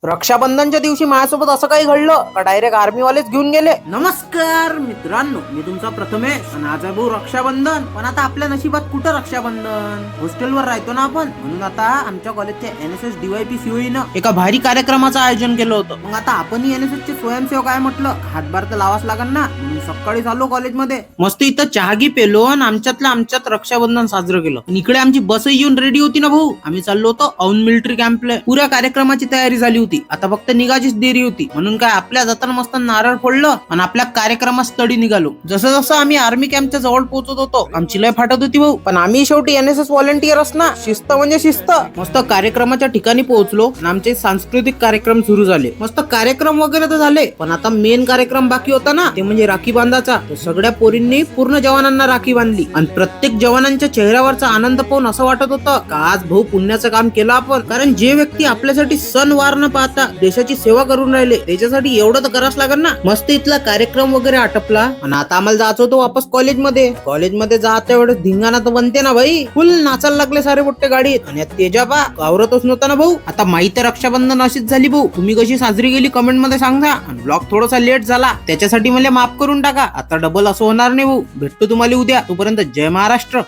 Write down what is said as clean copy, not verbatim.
रक्षाबंधनच्या दिवशी माझ्यासोबत असं काही घडलं का डायरेक्ट आर्मीवालेच घेऊन गेले. नमस्कार मित्रांनो, मी तुमचा प्रथमेश आणि आज आहे भाऊ रक्षाबंधन. पण आता आपल्या नशिबात कुठं रक्षाबंधन, हॉस्टेलवर राहतो ना आपण, म्हणून आता आमच्या कॉलेजच्या NSS DYP COE एका भारी कार्यक्रमाचं आयोजन केलं होतं. मग आता आपणही NSS चे स्वयंसेवक आहे म्हटलं, हातभार तर लावाच लागल ना. म्हणून सकाळी आलो कॉलेजमध्ये, मस्त इथं चहागी पेलो आणि आमच्यात रक्षाबंधन साजरं केलं. आणि इकडे आमची बसही येऊन रेडी होती ना भाऊ. आम्ही चाललो होतो औन मिलिटरी कॅम्पला. पुऱ्या कार्यक्रमाची तयारी झाली होती, आता फक्त निघाचीच देरी होती. म्हणून काय आपल्या जाताना मस्त नारळ फोडलं आणि आपल्या कार्यक्रमात तडी निघालो. जसं जसं आम्ही आर्मी कॅम्पच्या जवळ पोहोचत होतो आमची लय फाटत होती भाऊ, पण आम्ही शेवटी NSS व्हॉलेंटियर्स ना, शिस्त म्हणजे शिस्त. मस्त कार्यक्रमाच्या ठिकाणी पोहोचलो आणि आमचे सांस्कृतिक कार्यक्रम सुरू झाले. मस्त कार्यक्रम वगैरे तर झाले, पण आता मेन कार्यक्रम बाकी होता ना, ते म्हणजे राखी बांधाचा. सगळ्या पोरींनी पूर्ण जवानांना राखी बांधली आणि प्रत्येक जवानांच्या चेहऱ्यावरचा आनंद पाहून असं वाटत होतं का आज भाऊ पुण्याचं काम केलं आपण. कारण जे व्यक्ती आपल्यासाठी सण वार न पाहता देशाची सेवा करून राहिले त्याच्यासाठी एवढं तर करावंच लागेल ना. मस्त इथला कार्यक्रम वगैरे आटपला आणि आता आम्हाला जायचं होतं वापस कॉलेजमध्ये जाता वेळेस धिंगाणा तर बनते ना भाई. फुल नाचायला लागले सारे मोठे गाडीत आणि तेजाबा आवरतच नव्हता ना भाऊ. आता माहिती रक्षाबंधन अशीच झाली भाऊ. तुम्ही कशी साजरी केली कमेंट मध्ये सांगा. आणि ब्लॉग थोडासा लेट झाला त्याच्यासाठी मला माफ करून टाका. आता डबल असं होणार नाही भाऊ. भेटतो तुम्हाला उद्या. तोपर्यंत जय महाराष्ट्र.